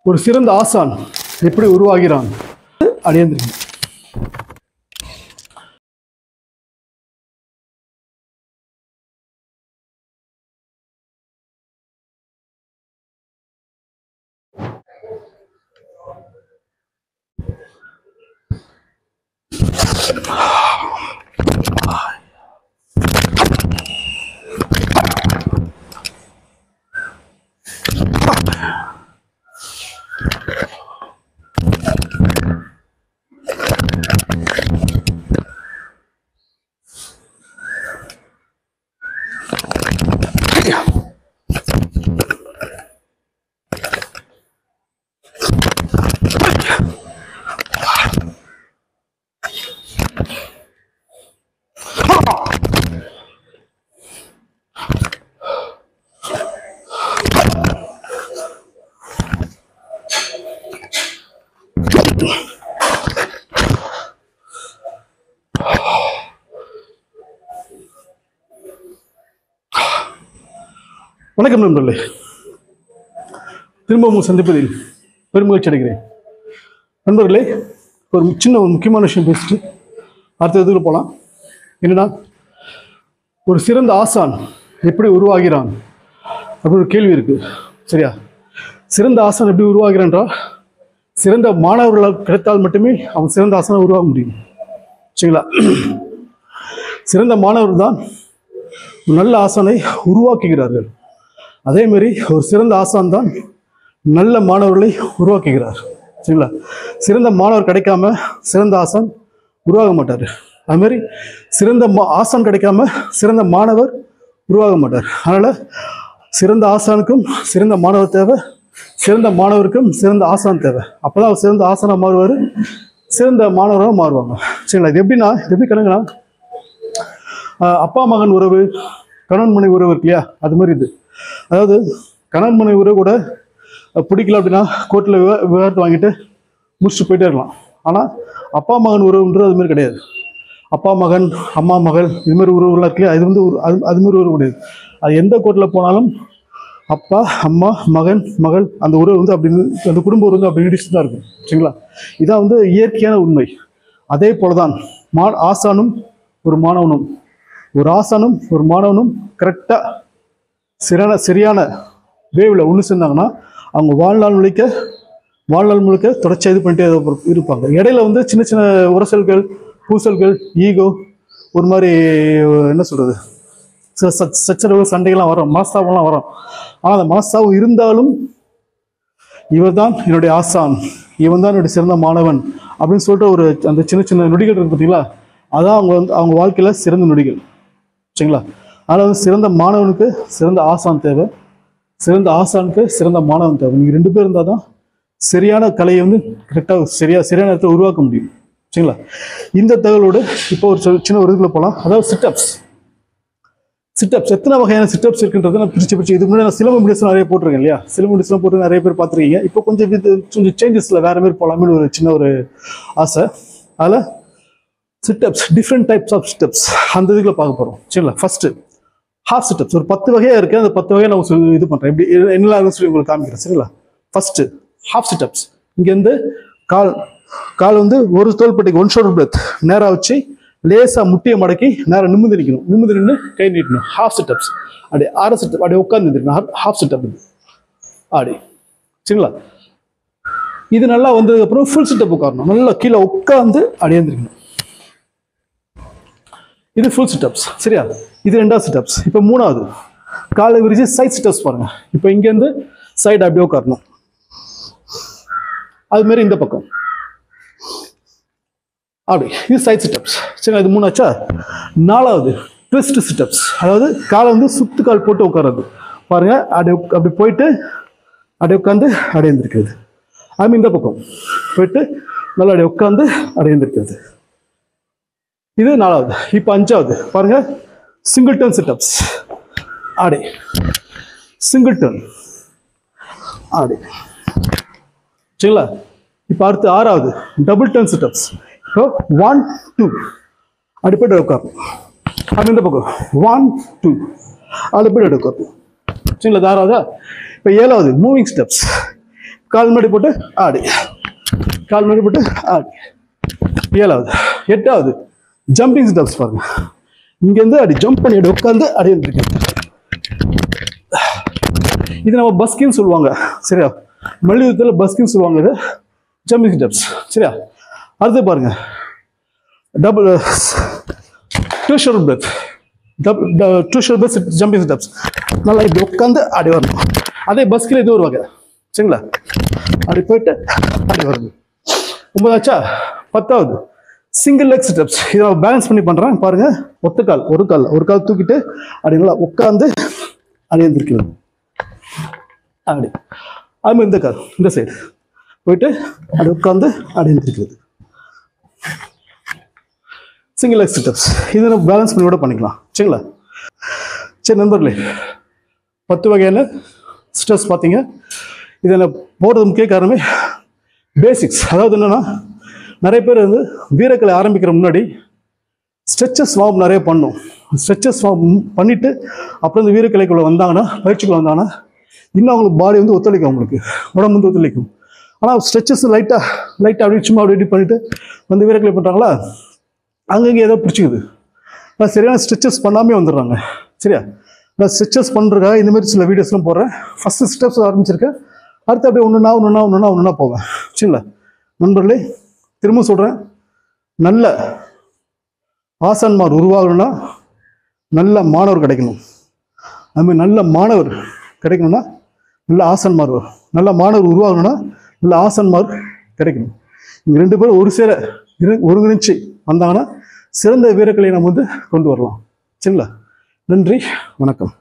ஒரு சிறந்த ஆசான் எப்படி உருவாகிறான் அடைந்திருக்கும். வணக்கம் நண்பர்களே, திரும்பவும் சந்திப்பதில் பெருமகிழ்ச்சி அடைகிறேன். நண்பர்களே, ஒரு முக்கியமான விஷயம் பேசிட்டு அடுத்த இதுக்கு போகலாம். என்னன்னா, ஒரு சிறந்த ஆசான் எப்படி உருவாகிறான் அப்படின்னு ஒரு கேள்வி இருக்கு. சரியா? சிறந்த ஆசான் எப்படி உருவாகிறான்றால், சிறந்த மாணவர்களால் கிடைத்தால் மட்டுமே அவன் சிறந்த ஆசானை உருவாக முடியும். சரிங்களா? சிறந்த மாணவர்கள் தான் நல்ல ஆசானை உருவாக்குகிறார்கள். அதே மாதிரி ஒரு சிறந்த ஆசான் தான் நல்ல மாணவர்களை உருவாக்குகிறார். சரிங்களா? சிறந்த மாணவர் கிடைக்காம சிறந்த ஆசான் உருவாக மாட்டார். அது மாதிரி சிறந்த ஆசான் கிடைக்காம சிறந்த மாணவர் உருவாக மாட்டார். அதனால சிறந்த ஆசானுக்கும் சிறந்த மாணவர் தேவை, சிறந்த மாணவருக்கும் சிறந்த ஆசான் தேவை. அப்போதான் அவர் சிறந்த ஆசானாக மாறுவார், சிறந்த மாணவராக மாறுவாங்க. சரிங்களா? இது எப்படின்னா, எப்படி கணக்குனா, அப்பா மகன் உறவு, கணவன் மனைவி உறவு இருக்கு இல்லையா, அது மாதிரி இது. அதாவது கணவன் மனைவி உறவு கூட பிடிக்கல அப்படின்னா கோர்ட்டில் விவாதத்தை வாங்கிட்டு முடிச்சுட்டு போயிட்டே இருக்கலாம். ஆனால் அப்பா மகன் உறவுன்றது அது மாதிரி கிடையாது. அப்பா மகன், அம்மா மகள், இது மாதிரி உறவுலாம் இருக்கு. இது வந்து அது மாதிரி உறவு கிடையாது. அது எந்த கோர்ட்டில் போனாலும் அப்பா, அம்மா, மகன், மகள், அந்த உறவு வந்து அப்படின்னு, அந்த குடும்ப உறவு வந்து அப்படி நீடிச்சுட்டு தான் இருக்கும். சரிங்களா? இதான் வந்து இயற்கையான உண்மை. அதே போலதான் ஆசானும் ஒரு மாணவனும், ஒரு ஆசானும் ஒரு மாணவனும் கரெக்டாக சரியான வேவில் ஒன்று சேர்ந்தாங்கன்னா அவங்க வாழ்நாள் முழுக்க தொடர்ச்சியாக இது பண்ணிட்டே இருப்பாங்க. இடையில வந்து சின்ன சின்ன உரசல்கள், பூசல்கள், ஈகோ, ஒரு மாதிரி என்ன சொல்றது, சச்சரவு, சண்டைகள்லாம் வரும், மனஸ்தாபம்லாம் வரும். ஆனால் அந்த மனஸ்தாபம் இருந்தாலும் இவர் தான் என்னுடைய ஆசான், இவன் தான் என்னுடைய சிறந்த மாணவன் அப்படின்னு சொல்லிட்டு ஒரு அந்த சின்ன சின்ன நொடிகள் இருக்கு பார்த்தீங்களா, அதான் அவங்க வாழ்க்கையில் சிறந்த நொடிகள். சரிங்களா? அதனால் வந்து சிறந்த மாணவனுக்கு சிறந்த ஆசான் தேவை, சிறந்த ஆசானுக்கு சிறந்த மாணவன் தேவை. நீங்கள் 2 பேர் இருந்தால் தான் சரியான கலையை வந்து கரெக்டாக சரியான இடத்துல உருவாக்க முடியும். சரிங்களா? இந்த தகவலோடு இப்போ ஒரு சின்ன ஒரு இதுக்குள்ள போகலாம். அதாவது சிட்டப்ஸ் எத்தனை வகையான சிட்டப்ஸ் இருக்குன்றதை நான் பிரிச்சு இதுக்கு முன்னாடி நான் சிலம்பு மெடிசன் நிறைய போட்டிருக்கேன் இல்லையா, சிலம்பு மெடிசன் போட்டு நிறைய பேர் பார்த்துருக்கீங்க. இப்போ கொஞ்சம் சேஞ்சஸில் வேற மாதிரி போகலாமே ஒரு சின்ன ஒரு ஆசை. அதில் sit-ups, different types of sit-ups, அந்த இதுக்குள்ள பார்க்க போகிறோம். சரிங்களா? First half sit-ups. ஒரு 10 வகையாக இருக்குது. அந்த 10 வகையை நான் இது பண்ணுறேன், எப்படி என்னெல்லாம் சொல்லி உங்களுக்கு காமிக்கிறேன். சரிங்களா? First half sit-ups. இங்கேருந்து கால் வந்து ஒரு தோள்பட்டைக்கு 1 ஷோல்டர் பிரெத் நேராக வச்சு லேசாக முட்டியை மடக்கி நேராக நிமிந்து நின்று கை நீட்டணும். Half sit-ups. அப்படியே 6 சிட்டப் அப்படியே உட்காந்து நிறுத்தணும். ஹாஃப் சிட்டப் இது அப்படி. சரிங்களா? இது நல்லா வந்ததுக்கப்புறம் ஃபுல் சிட்டப் உட்காரணும். நல்லா கீழே உட்காந்து அப்படியே எழுந்திருக்கணும். இது ஃபுல் சிட்டப்ஸ். சரியா? இது 2வது சிட்டப்ஸ். இப்போ 3வது காலை விரிச்சு சைட் சிட்டப்ஸ் பாருங்க. இப்போ இங்கேருந்து சைடு அப்படியே உட்காரணும். அது மாதிரி இந்த பக்கம் அப்படி. இது சைட் சிட்டப்ஸ். சரி, இது 3 ஆச்சா? 4வது ட்விஸ்ட் சிட்டப்ஸ். அதாவது காலை வந்து சுத்து கால் போட்டு உட்கார்றது பாருங்க. அப்படி போயிட்டு அப்படியே உட்காந்து அப்படியே எழுந்திருக்கிறது. அது இந்த பக்கம் போயிட்டு நல்லா அப்படியே உட்காந்து அப்படியே எழுந்திருக்கிறது. இது 4வது. இப்போ 5வது பாருங்க, சிங்கிள் டர்ன் சிட்டப்ஸ். ஆடி சிங்கிள் டர்ன் ஆடி. சரிங்களா? இப்போ அடுத்து 6வது டபுள் டர்ன் சிட்டப்ஸ். இப்போ 1 2 அப்படி போய்ட்டு உட்காரணும். அது இந்த பக்கம் 1 2 அப்படி போய்ட்டு உட்காரணும். சரிங்களா? 6வதா? இப்போ 7வது மூவிங் ஸ்டெப்ஸ். கால் முன்னாடி போட்டு ஆடி, கால் முன்னாடி போட்டு ஆடி. 7வது. 8வது ஜம்பிங் ஸ்டெப்ஸ் பாருங்க. இங்கேருந்து அப்படி ஜம்ப் பண்ணி அப்படி உட்காந்து அப்படி இருக்கு. இது நம்ம பஸ்கின்னு சொல்லுவாங்க, சரியா? மல்யுத்தத்தில் பஸ்கின்னு சொல்லுவாங்க. இது ஜம்பிங் ஸ்டெப்ஸ், சரியா? அடுத்து பாருங்க, double 2 shoulder breadth, 2 shoulder breadth jumping steps. நல்லா இப்படி உட்காந்து அப்படி வரணும். அதே பஸ்கில் இது ஒரு வகை, சரிங்களா? அப்படி போயிட்டு அப்படி வருது. 9ஆச்சா? 10வது சிங்கிள் லெக் ஸ்டெப்ஸ். இதை நான் பேலன்ஸ் பண்ணி பண்ணுறேன் பாருங்க. ஒத்த கால், ஒரு கால் தூக்கிட்டு அப்படி நல்லா உட்காந்து அப்படி எழுந்திருக்கிறது. அப்படி அது மாதிரி இந்த கால் இந்த சைடு போயிட்டு அப்படி உட்காந்து அப்படி எழுந்திருக்கிறது. Single leg steps. இதை நம்ம பேலன்ஸ் பண்ணி கூட பண்ணிக்கலாம், சரிங்களா? சரி நண்பர்களே, 10 வகையான ஸ்டெப்ஸ் பார்த்தீங்க. இதில் போடுறது முக்கிய காரணமே பேசிக்ஸ். அதாவது என்னென்னா, நிறைய பேர் வந்து வீரக்கலை ஆரம்பிக்கிற முன்னாடி ஸ்ட்ரெச்சஸ் வார்ம் நிறைய பண்ணும். ஸ்ட்ரெச்சஸ் வார்ம் பண்ணிவிட்டு அப்புறம் இந்த வீரக்கலைக்குள்ளே வந்தாங்கன்னா, பயிற்சிக்குள்ளே வந்தாங்கன்னா இன்னும் அவங்களுக்கு பாடி வந்து ஒத்துழைக்கும், அவங்களுக்கு உடம்பு வந்து ஒத்துழைக்கும். ஆனால் ஸ்ட்ரெச்சஸ் லைட்டாக அப்படியே சும்மா அப்படி பண்ணிவிட்டு வந்து வீரக்கலை பண்ணுறாங்களா, அங்கங்கே ஏதோ பிடிச்சிக்குது. நான் சரியான ஸ்ட்ரெச்சஸ் பண்ணாமே வந்துடுறாங்க, சரியா? நான் ஸ்ட்ரெச்சஸ் பண்ணுறதுக்காக இந்தமாதிரி சில வீடியோஸ்லாம் போடுறேன். ஃபஸ்ட்டு ஸ்டெப்ஸ் ஆரம்பிச்சிருக்கேன், அடுத்து அப்படியே ஒன்றுனா போவேன், சரிங்களா? நண்பர்களே, திரும்ப சொல்கிறேன், நல்ல ஆசான்மார் உருவாகணும்னா நல்ல மாணவர் கிடைக்கணும். அதுமாதிரி நல்ல மாணவர் கிடைக்கணும்னா நல்ல ஆசான்மார், நல்ல மாணவர் உருவாகணும்னா நல்ல ஆசான்மார் கிடைக்கணும். இங்கே 2 பேரும் ஒரு சேர ஒருங்கிணைச்சு வந்தாங்கன்னா சிறந்த வீரர்களை நம்ம வந்து கொண்டு வரலாம், சரிங்களா? நன்றி, வணக்கம்.